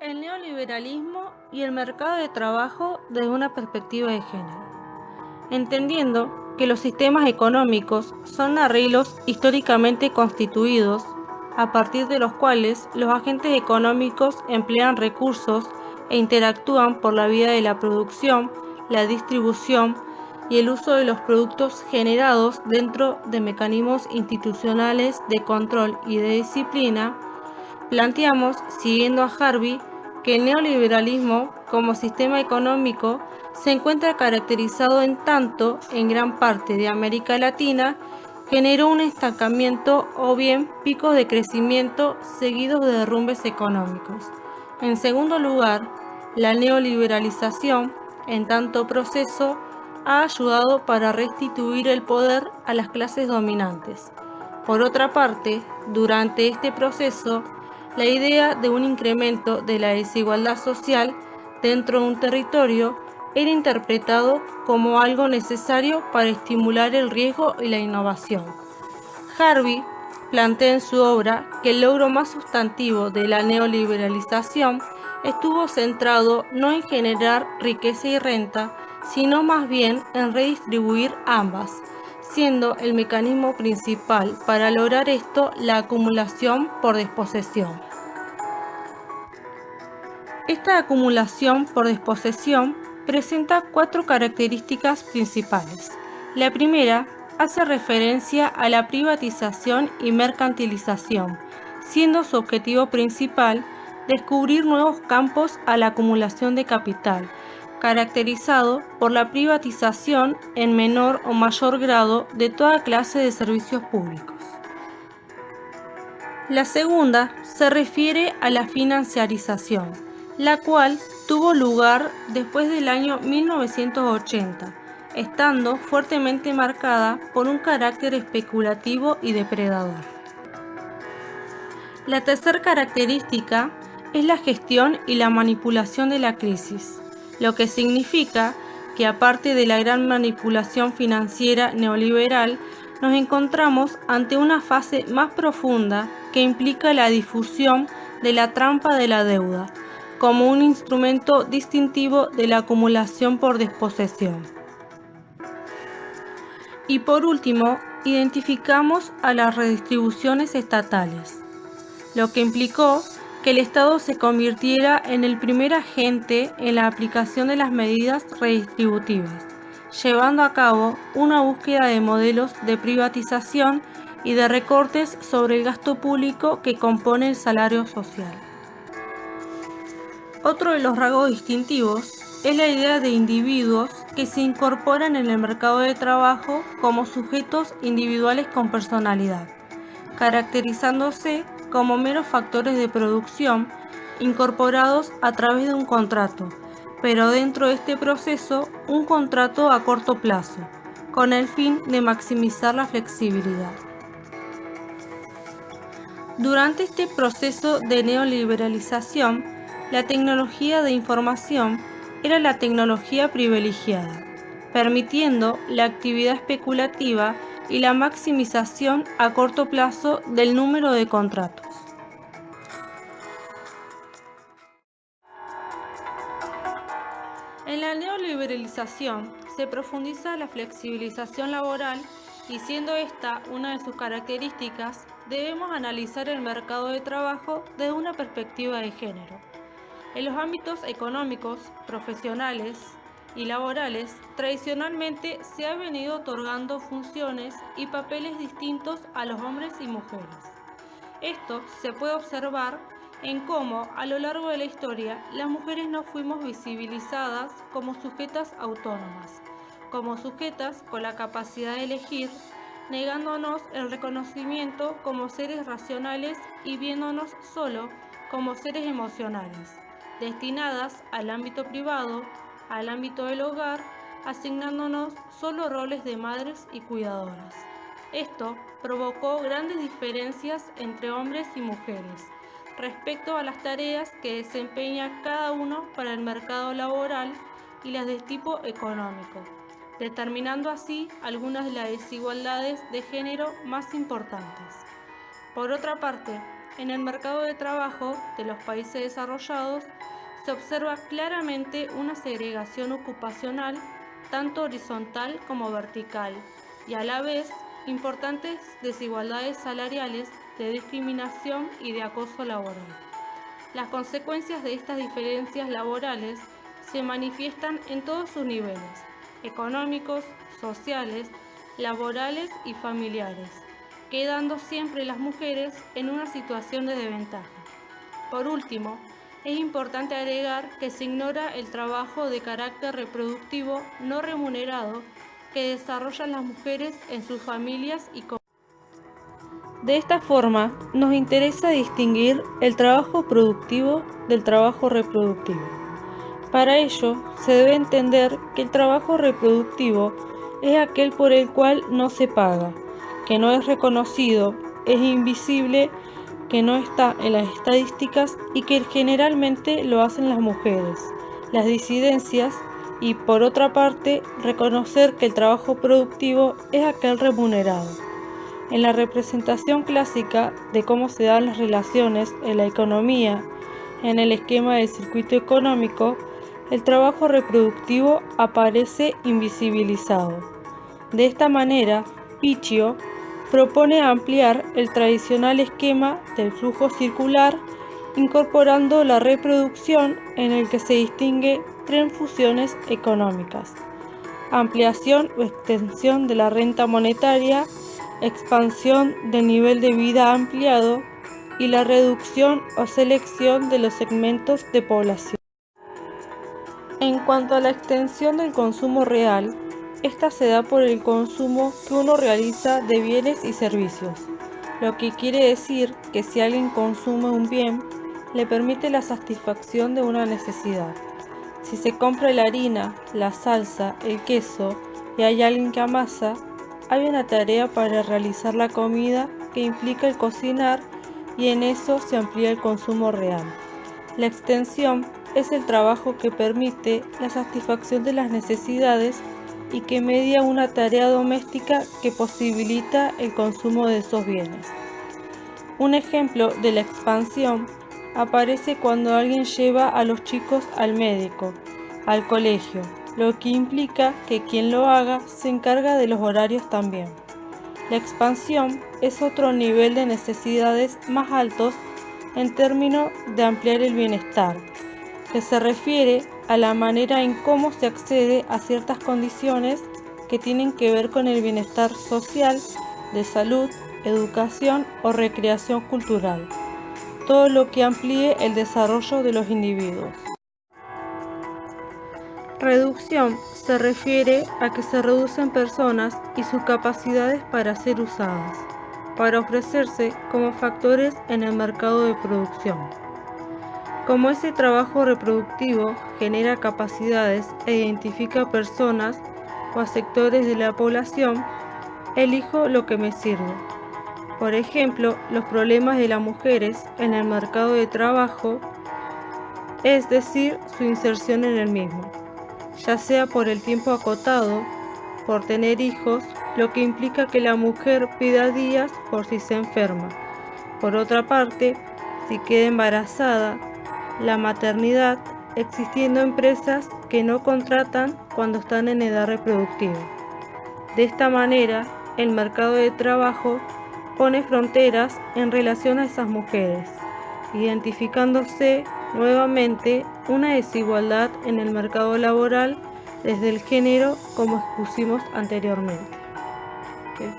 El neoliberalismo y el mercado de trabajo desde una perspectiva de género. Entendiendo que los sistemas económicos son arreglos históricamente constituidos, a partir de los cuales los agentes económicos emplean recursos e interactúan por la vía de la producción, la distribución y el uso de los productos generados dentro de mecanismos institucionales de control y de disciplina, planteamos, siguiendo a Harvey, que el neoliberalismo como sistema económico se encuentra caracterizado en tanto, en gran parte de América Latina, generó un estancamiento o bien picos de crecimiento seguidos de derrumbes económicos. En segundo lugar, la neoliberalización, en tanto proceso, ha ayudado para restituir el poder a las clases dominantes. Por otra parte, durante este proceso, la idea de un incremento de la desigualdad social dentro de un territorio era interpretado como algo necesario para estimular el riesgo y la innovación. Harvey plantea en su obra que el logro más sustantivo de la neoliberalización estuvo centrado no en generar riqueza y renta, sino más bien en redistribuir ambas, siendo el mecanismo principal para lograr esto la acumulación por desposesión. Esta acumulación por desposesión presenta 4 características principales. La primera hace referencia a la privatización y mercantilización, siendo su objetivo principal descubrir nuevos campos a la acumulación de capital, caracterizado por la privatización en menor o mayor grado de toda clase de servicios públicos. La segunda se refiere a la financiarización, la cual tuvo lugar después del año 1980, estando fuertemente marcada por un carácter especulativo y depredador. La tercera característica es la gestión y la manipulación de la crisis, lo que significa que aparte de la gran manipulación financiera neoliberal, nos encontramos ante una fase más profunda que implica la difusión de la trampa de la deuda, como un instrumento distintivo de la acumulación por desposesión. Y por último, identificamos a las redistribuciones estatales, lo que implicó que el Estado se convirtiera en el primer agente en la aplicación de las medidas redistributivas, llevando a cabo una búsqueda de modelos de privatización y de recortes sobre el gasto público que compone el salario social. Otro de los rasgos distintivos es la idea de individuos que se incorporan en el mercado de trabajo como sujetos individuales con personalidad, caracterizándose como meros factores de producción incorporados a través de un contrato, pero dentro de este proceso un contrato a corto plazo, con el fin de maximizar la flexibilidad. Durante este proceso de neoliberalización, la tecnología de información era la tecnología privilegiada, permitiendo la actividad especulativa y la maximización a corto plazo del número de contratos. En la neoliberalización se profundiza la flexibilización laboral y siendo esta una de sus características, debemos analizar el mercado de trabajo desde una perspectiva de género. En los ámbitos económicos, profesionales y laborales, tradicionalmente se han venido otorgando funciones y papeles distintos a los hombres y mujeres. Esto se puede observar en cómo, a lo largo de la historia, las mujeres no fuimos visibilizadas como sujetas autónomas, como sujetas con la capacidad de elegir, negándonos el reconocimiento como seres racionales y viéndonos solo como seres emocionales, destinadas al ámbito privado, al ámbito del hogar, asignándonos solo roles de madres y cuidadoras. Esto provocó grandes diferencias entre hombres y mujeres respecto a las tareas que desempeña cada uno para el mercado laboral y las de tipo económico, determinando así algunas de las desigualdades de género más importantes. Por otra parte, En el mercado de trabajo de los países desarrollados se observa claramente una segregación ocupacional tanto horizontal como vertical y a la vez importantes desigualdades salariales, de discriminación y de acoso laboral. Las consecuencias de estas diferencias laborales se manifiestan en todos sus niveles: económicos, sociales, laborales y familiares, quedando siempre las mujeres en una situación de desventaja. Por último, es importante agregar que se ignora el trabajo de carácter reproductivo no remunerado que desarrollan las mujeres en sus familias y comunidades. De esta forma, nos interesa distinguir el trabajo productivo del trabajo reproductivo. Para ello, se debe entender que el trabajo reproductivo es aquel por el cual no se paga, que no es reconocido, es invisible, que no está en las estadísticas y que generalmente lo hacen las mujeres, las disidencias, y por otra parte, reconocer que el trabajo productivo es aquel remunerado. En la representación clásica de cómo se dan las relaciones en la economía, en el esquema del circuito económico, el trabajo reproductivo aparece invisibilizado. De esta manera, Picchio propone ampliar el tradicional esquema del flujo circular, incorporando la reproducción en el que se distingue tres funciones económicas: ampliación o extensión de la renta monetaria, expansión del nivel de vida ampliado y la reducción o selección de los segmentos de población. En cuanto a la extensión del consumo real, esta se da por el consumo que uno realiza de bienes y servicios, lo que quiere decir que si alguien consume un bien, le permite la satisfacción de una necesidad. Si se compra la harina, la salsa, el queso y hay alguien que amasa, hay una tarea para realizar la comida que implica el cocinar, y en eso se amplía el consumo real. La extensión es el trabajo que permite la satisfacción de las necesidades y que media una tarea doméstica que posibilita el consumo de esos bienes. Un ejemplo de la expansión aparece cuando alguien lleva a los chicos al médico, al colegio, lo que implica que quien lo haga se encarga de los horarios también. La expansión es otro nivel de necesidades más altos en términos de ampliar el bienestar, que se refiere a la manera en cómo se accede a ciertas condiciones que tienen que ver con el bienestar social, de salud, educación o recreación cultural, todo lo que amplíe el desarrollo de los individuos. Reducción se refiere a que se reducen personas y sus capacidades para ser usadas, para ofrecerse como factores en el mercado de producción. Como ese trabajo reproductivo genera capacidades e identifica personas o a sectores de la población, elijo lo que me sirve. Por ejemplo, los problemas de las mujeres en el mercado de trabajo, es decir, su inserción en el mismo, ya sea por el tiempo acotado, por tener hijos, lo que implica que la mujer pida días por si se enferma. Por otra parte, si queda embarazada, la maternidad, existiendo empresas que no contratan cuando están en edad reproductiva. De esta manera, el mercado de trabajo pone fronteras en relación a esas mujeres, identificándose nuevamente una desigualdad en el mercado laboral desde el género, como expusimos anteriormente. ¿Okay?